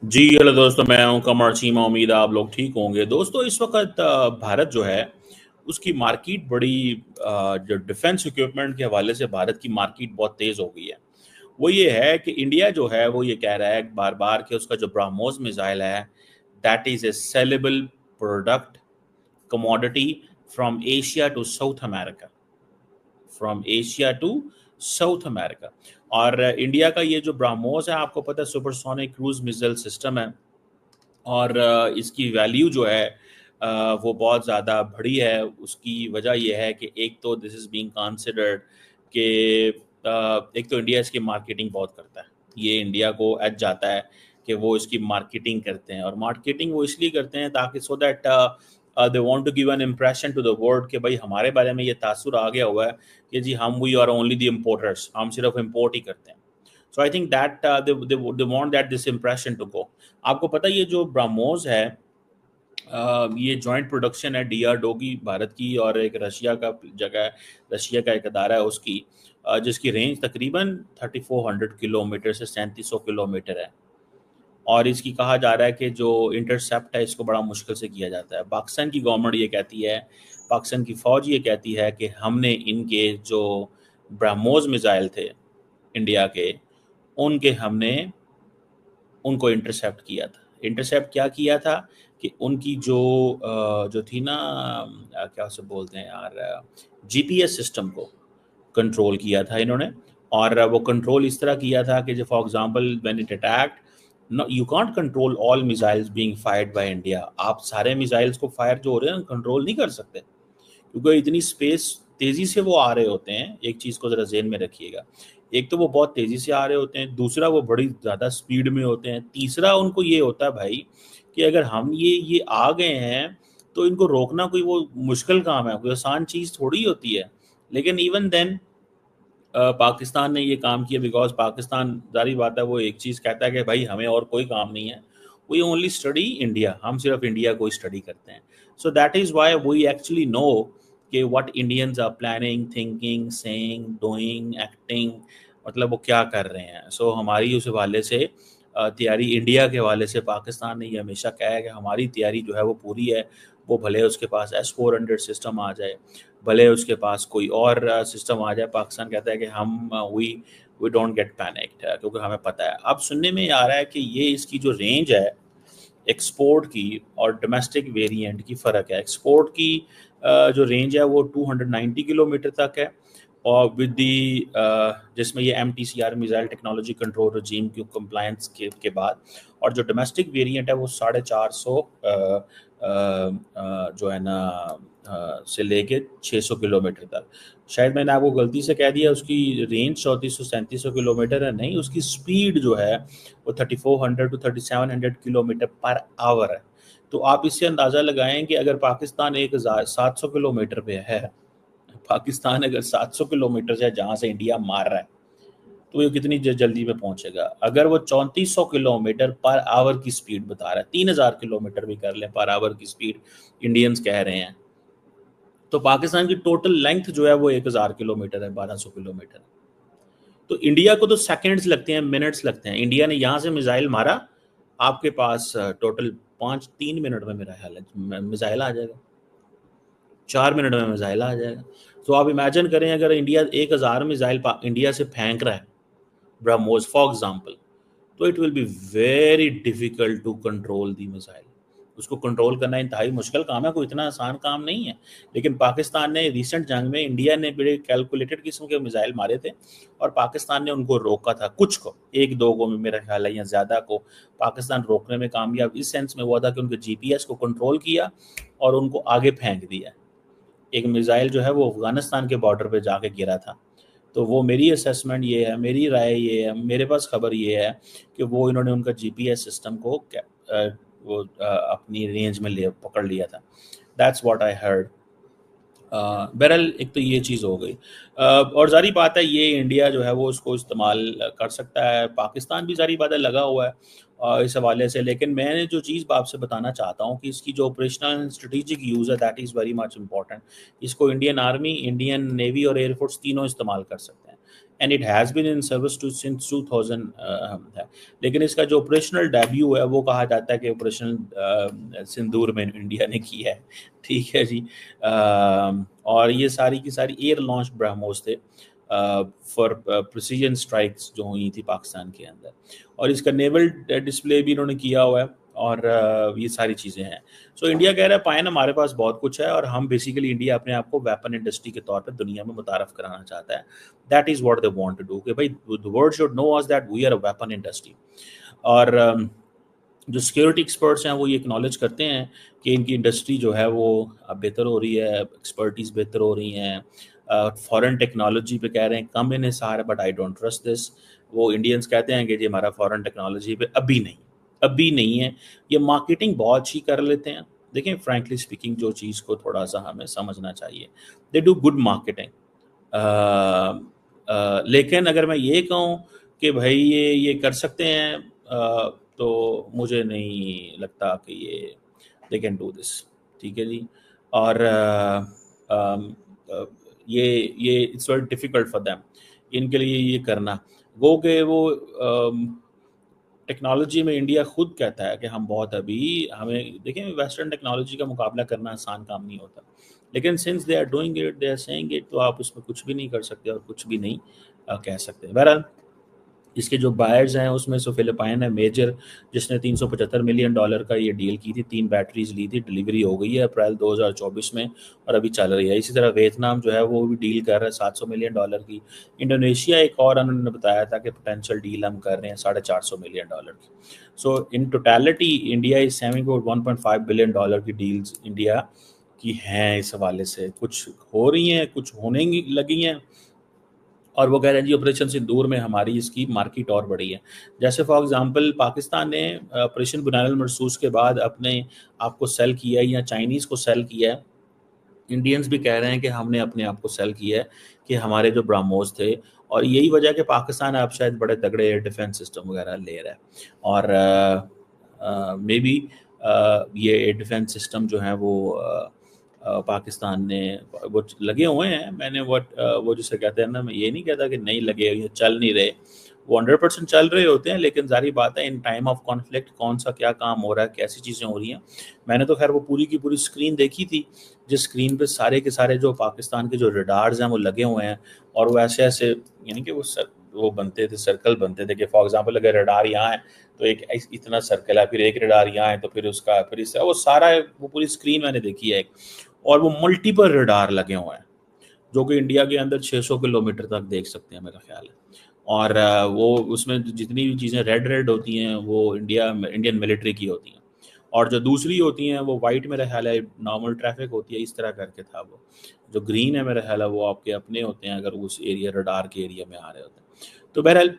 जी, hello दोस्तों, मैं हूं कमर चीमा। उम्मीद है आप लोग ठीक होंगे। दोस्तों, इस वक्त भारत जो है उसकी मार्केट बड़ी जो डिफेंस इक्विपमेंट के हवाले से भारत की मार्केट बहुत तेज़ हो गई है। वो ये है कि इंडिया जो है वो ये कह रहा है बार बार कि उसका जो ब्रह्मोस मिसाइल है that is a sellable product commodity from Asia to South America, from Asia to South America. और इंडिया का ये जो ब्रह्मोस है, आपको पता है, सुपरसोनिक क्रूज मिसाइल सिस्टम है। और इसकी वैल्यू जो है वो बहुत ज़्यादा बड़ी है। उसकी वजह यह है कि एक तो दिस इज़ बीइंग कंसिडर्ड कि एक तो इंडिया इसकी मार्केटिंग बहुत करता है। ये इंडिया को एज जाता है कि वो इसकी मार्केटिंग करते हैं, और मार्केटिंग वो इसलिए करते हैं ताकि so that they want to give an impression to the world कि भाई हमारे बारे में ये तासुर आ गया हुआ है कि जी हम we are only the importers, हम सिर्फ इम्पोर्ट ही करते हैं। So I think that they want that this impression to go. आपको पता है ये जो ब्रह्मोस है ये जॉइंट प्रोडक्शन है डीआरडीओ की, भारत की, और एक रशिया का जगह है, रशिया का एक अदारा है उसकी, जिसकी रेंज तकरीबन 3400 किलोमीटर से 3700 किलोमीटर है। और इसकी कहा जा रहा है कि जो इंटरसेप्ट है इसको बड़ा मुश्किल से किया जाता है। पाकिस्तान की गवर्नमेंट ये कहती है, पाकिस्तान की फ़ौज ये कहती है कि हमने इनके जो ब्रह्मोस मिसाइल थे इंडिया के, उनके हमने उनको इंटरसेप्ट किया था। इंटरसेप्ट क्या किया था कि उनकी जो थी ना, क्या उसे बोलते हैं यार, जीपीएस सिस्टम को कंट्रोल किया था इन्होंने। और वो कंट्रोल इस तरह किया था कि जो for example when it attacked, no you can't control all missiles being fired by India. आप सारे मिसाइल्स को फायर जो हो रहे हैं कंट्रोल नहीं कर सकते, क्योंकि इतनी स्पेस तेज़ी से वो आ रहे होते हैं। एक चीज़ को ज़रा ज़हन में रखिएगा, एक तो वो बहुत तेज़ी से आ रहे होते हैं, दूसरा वो बड़ी ज़्यादा स्पीड में होते हैं, तीसरा उनको ये होता है भाई कि अगर हम ये आ गए हैं तो इनको रोकना कोई वो मुश्किल काम है, कोई आसान चीज़ थोड़ी होती है। लेकिन इवन देन पाकिस्तान ने ये काम किया बिकॉज़ पाकिस्तान, ज़ाहिर बात है, वो एक चीज़ कहता है कि भाई हमें और कोई काम नहीं है, वी ओनली स्टडी इंडिया, हम सिर्फ इंडिया को ही स्टडी करते हैं। So that is why we actually know कि what Indians are planning, thinking, saying, doing, acting, मतलब वो क्या कर रहे हैं। सो हमारी उस हवाले से तैयारी, इंडिया के हवाले से पाकिस्तान ने ये हमेशा कहा है कि हमारी तैयारी जो है वो पूरी है। वो भले उसके पास S-400 सिस्टम आ जाए, भले उसके पास कोई और सिस्टम आ जाए, पाकिस्तान कहता है कि हम वी डोंट गेट पैनिक्ड, क्योंकि हमें पता है। अब सुनने में आ रहा है कि ये इसकी जो रेंज है एक्सपोर्ट की और डोमेस्टिक वेरिएंट की फ़र्क है। एक्सपोर्ट की जो रेंज है वो 290 किलोमीटर तक है, और विद दी जिसमें ये MTCR मिसाइल टेक्नोलॉजी कंट्रोल रजीम की कंप्लायंस के बाद। और जो डोमेस्टिक वेरिएंट है वो 450 जो है ना से लेके 600 किलोमीटर तक। शायद मैंने आपको गलती से कह दिया उसकी रेंज 3400-3700 किलोमीटर है, नहीं, उसकी स्पीड जो है वो 3400 टू 3700 किलोमीटर पर आवर है। तो आप इससे अंदाज़ा लगाएं कि अगर पाकिस्तान 1700 किलोमीटर पे है, पाकिस्तान अगर 700 किलोमीटर से जहाँ से इंडिया मार रहा है, तो ये कितनी जल्दी में पहुंचेगा। अगर वो 3400 किलोमीटर पर आवर की स्पीड बता रहा है, 3000 किलोमीटर भी कर लें पर आवर की स्पीड इंडियंस कह रहे हैं, तो पाकिस्तान की टोटल लेंथ जो है वो 1000 किलोमीटर है, 1200 किलोमीटर। तो इंडिया को तो सेकंड्स लगते हैं, मिनट्स लगते हैं। इंडिया ने यहाँ से मिसाइल मारा, आपके पास टोटल 3 मिनट में मेरा ख्याल है मिसाइल आ जाएगा, 4 मिनट में मिसाइल आ जाएगा। तो आप इमेजिन करें अगर इंडिया 1000 मिसाइल इंडिया से फेंक रहा है, ब्रह्मोस फॉर एग्जाम्पल, तो it will be very difficult to control the missile. उसको कंट्रोल करना इंतहाई मुश्किल काम है, कोई इतना आसान काम नहीं है। लेकिन पाकिस्तान ने रिसेंट जंग में, इंडिया ने बड़े कैलकुलेटेड किस्म के मिसाइल मारे थे, और पाकिस्तान ने उनको रोका था। कुछ को, एक दो को मेरा ख्याल है, या ज़्यादा को पाकिस्तान रोकने में कामयाब इस सेंस में हुआ था कि उनके जीपीएस को कंट्रोल किया और उनको आगे फेंक दिया। एक मिसाइल जो है वो अफगानिस्तान के बॉर्डर पे जाके गिरा था। तो वो मेरी असेसमेंट ये है, मेरी राय ये है, मेरे पास खबर ये है कि वो इन्होंने उनका जीपीएस सिस्टम को अपनी रेंज में ले पकड़ लिया था। That's what I heard. बहरहाल एक तो ये चीज़ हो गई, और जारी बात है ये इंडिया जो है वो उसको इस्तेमाल कर सकता है। पाकिस्तान भी जारी बात है लगा हुआ है इस हवाले से। लेकिन मैंने जो चीज़ आपसे बताना चाहता हूँ कि इसकी जो ऑपरेशनल स्ट्रेटेजिक यूज़ है that is very much important. इसको इंडियन आर्मी, इंडियन नेवी और एयरफोर्स तीनों इस्तेमाल कर सकते हैं। And it has been in service to since 2000 है। लेकिन इसका जो ऑपरेशनल डेब्यू है वो कहा जाता है कि ऑपरेशनल सिंदूर में इंडिया ने किया है, ठीक है जी। और ये सारी की सारी एयर लॉन्च ब्रह्मोस थे फॉर प्रिसीजन स्ट्राइक्स जो हुई थी पाकिस्तान के अंदर, और इसका नेवल डिस्प्ले भी इन्होंने किया हुआ है, और ये सारी चीज़ें हैं। सो इंडिया कह रहा है पायन हमारे पास बहुत कुछ है, और हम बेसिकली इंडिया अपने आप को वेपन इंडस्ट्री के तौर पे दुनिया में मुतारफ कराना चाहता है। That is what they want to do कि भाई the world should know us that we are a weapon industry. और जो सिक्योरिटी एक्सपर्ट्स हैं वो ये एक्नॉलेज करते हैं कि इनकी इंडस्ट्री जो है वो अब बेहतर हो रही है, एक्सपर्टीज़ बेहतर हो रही हैं, फॉरेन टेक्नोलॉजी पे कह रहे हैं कम इन्हिसार है, but I don't trust this. वो इंडियंस कहते हैं कि जी हमारा फॉरेन टेक्नोलॉजी पे अभी नहीं है। ये मार्केटिंग बहुत अच्छी कर लेते हैं। देखें फ्रैंकली स्पीकिंग, जो चीज़ को थोड़ा सा हमें समझना चाहिए, दे डू गुड मार्केटिंग। लेकिन अगर मैं ये कहूँ कि भाई ये कर सकते हैं, तो मुझे नहीं लगता कि ये दे कैन डू दिस, ठीक है जी। और ये it's very difficult for them, इनके लिए ये करना। गो के वो टेक्नोलॉजी में इंडिया खुद कहता है कि हम बहुत अभी हमें देखें वेस्टर्न टेक्नोलॉजी का मुकाबला करना आसान काम नहीं होता, लेकिन since they are doing it, they are saying it, तो आप उसमें कुछ भी नहीं कर सकते और कुछ भी नहीं कह सकते। बहरहाल इसके जो बायर्स हैं उसमें से फिलिपाइन है मेजर, जिसने $375 मिलियन का ये डील की थी, 3 बैटरीज ली थी, डिलीवरी हो गई है अप्रैल 2024 में और अभी चल रही है। इसी तरह वियतनाम जो है वो भी डील कर रहा है $700 मिलियन की। इंडोनेशिया एक और उन्होंने बताया था कि पोटेंशियल डील हम कर रहे हैं $450 मिलियन की। So in totality India is saving $1.5 billion की डील्स इंडिया की हैं। इस हवाले से कुछ हो रही हैं, कुछ होने लगी हैं, और वो कह रहे हैं जी ऑपरेशन सिंदूर में हमारी इसकी मार्केट और बढ़ी है। जैसे फॉर एग्जांपल पाकिस्तान ने ऑपरेशन बुनियाद मरसूस के बाद अपने आप को सेल किया है या चाइनीज़ को सेल किया है। इंडियंस भी कह रहे हैं कि हमने अपने आप को सेल किया है कि हमारे जो ब्राह्मोस थे, और यही वजह है कि पाकिस्तान अब शायद बड़े तगड़े एयर डिफेंस सिस्टम वगैरह ले रहा है। और मे बी ये एयर डिफेंस सिस्टम जो है वो पाकिस्तान ने वो लगे हुए हैं। मैंने वो जिसे कहते हैं ना, मैं ये नहीं कहता कि नहीं लगे, ये चल नहीं रहे, वो 100% चल रहे होते हैं, लेकिन जारी बात है इन टाइम ऑफ कॉन्फ्लिक्ट कौन सा क्या काम हो रहा है, कैसी चीज़ें हो रही हैं। मैंने तो खैर वो पूरी की पूरी स्क्रीन देखी थी, जिस स्क्रीन पे सारे के सारे जो पाकिस्तान के जो रडार्स हैं वो लगे हुए हैं, और वो ऐसे ऐसे यानी कि वो बनते थे, सर्कल बनते थे कि फॉर एग्जांपल अगर रडार यहाँ है तो एक इतना सर्कल है, फिर एक रडार यहाँ है तो फिर उसका फिर इसका वो सारा वो पूरी स्क्रीन मैंने देखी है एक, और वो मल्टीपल रडार लगे हुए हैं जो कि इंडिया के अंदर 600 किलोमीटर तक देख सकते हैं मेरा ख्याल है। और वो उसमें जितनी भी चीज़ें रेड रेड होती हैं वो इंडियन मिलिट्री की होती हैं, और जो दूसरी होती हैं वो वाइट मेरा ख्याल है नॉर्मल ट्रैफिक होती है, इस तरह करके था वो। जो ग्रीन है मेरा ख्याल है वो आपके अपने होते हैं अगर उस एरिया रडार के एरिया में आ रहे होते हैं। तो बहरहाल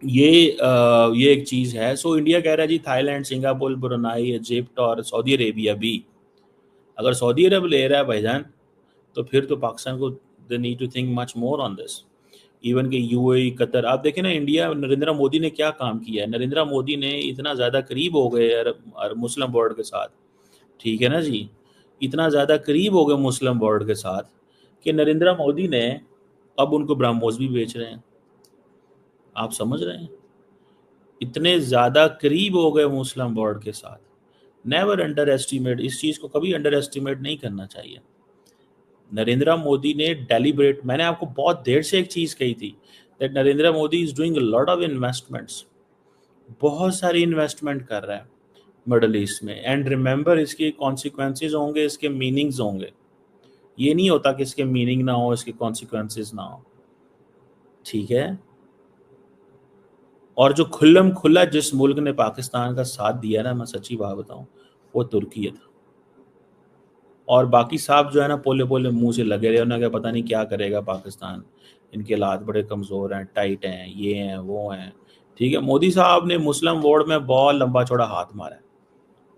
ये एक चीज़ है। सो इंडिया कह रहा है जी थाईलैंड, सिंगापुर, ब्रुनाई, इजिप्ट और सऊदी अरेबिया भी, अगर सऊदी अरब ले रहा है भाईजान, तो फिर तो पाकिस्तान को they need to think much more on this. Even कि यूएई, कतर, आप देखें ना इंडिया, नरेंद्र मोदी ने क्या काम किया है। नरेंद्र मोदी ने इतना ज़्यादा करीब हो गए अरब मुस्लिम वर्ल्ड के साथ, ठीक है ना जी, इतना ज़्यादा करीब हो गए मुस्लिम वर्ल्ड के साथ कि नरेंद्र मोदी ने अब उनको ब्रह्मोस भी बेच रहे हैं। आप समझ रहे हैं, इतने ज़्यादा करीब हो गए मुस्लिम वर्ल्ड के साथ। नेवर अंडर एस्टिमेट, इस चीज़ को कभी अंडर एस्टिमेट नहीं करना चाहिए। नरेंद्र मोदी ने डेलिब्रेट, मैंने आपको बहुत देर से एक चीज़ कही थी that Narendra Modi is doing a lot of investments, बहुत सारी इन्वेस्टमेंट कर रहा है मिडल ईस्ट में, एंड रिमेंबर इसके कॉन्सिक्वेंसेज होंगे, इसके मीनिंग्स होंगे। ये नहीं होता कि इसके मीनिंग ना हो, इसके कॉन्सिक्वेंसेज ना हो, ठीक है। और जो खुल्लम खुल्ला जिस मुल्क ने पाकिस्तान का साथ दिया ना, मैं सच्ची बात बताऊं, वो तुर्की था। और बाकी साहब जो है ना पोले पोले मुंह से लगे रहे, उन्हें क्या पता नहीं क्या करेगा पाकिस्तान, इनके हालात बड़े कमज़ोर हैं, टाइट हैं, ये हैं वो हैं, ठीक है। मोदी साहब ने मुस्लिम वर्ल्ड में बहुत लंबा चौड़ा हाथ मारा है,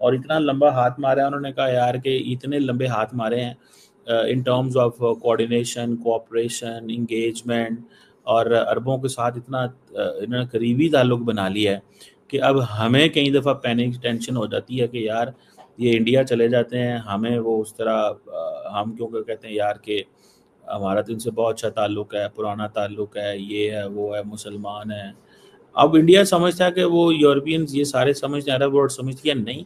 और इतना लंबा हाथ मारा है, उन्होंने कहा यार कि इतने लंबे हाथ मारे हैं in terms of coordination, cooperation, engagement, और अरबों के साथ इतना इन्होंने करीबी ताल्लुक बना लिया है कि अब हमें कई दफ़ा पैनिक टेंशन हो जाती है कि यार ये इंडिया चले जाते हैं, हमें वो उस तरह हम क्यों कहते हैं यार कि हमारा तो इनसे बहुत अच्छा ताल्लुक है, पुराना ताल्लुक है, ये है, वो है, मुसलमान हैं। अब इंडिया समझता है कि वो यूरोपियंस ये सारे समझते हैं, अरब वर्ल्ड समझती है, नहीं।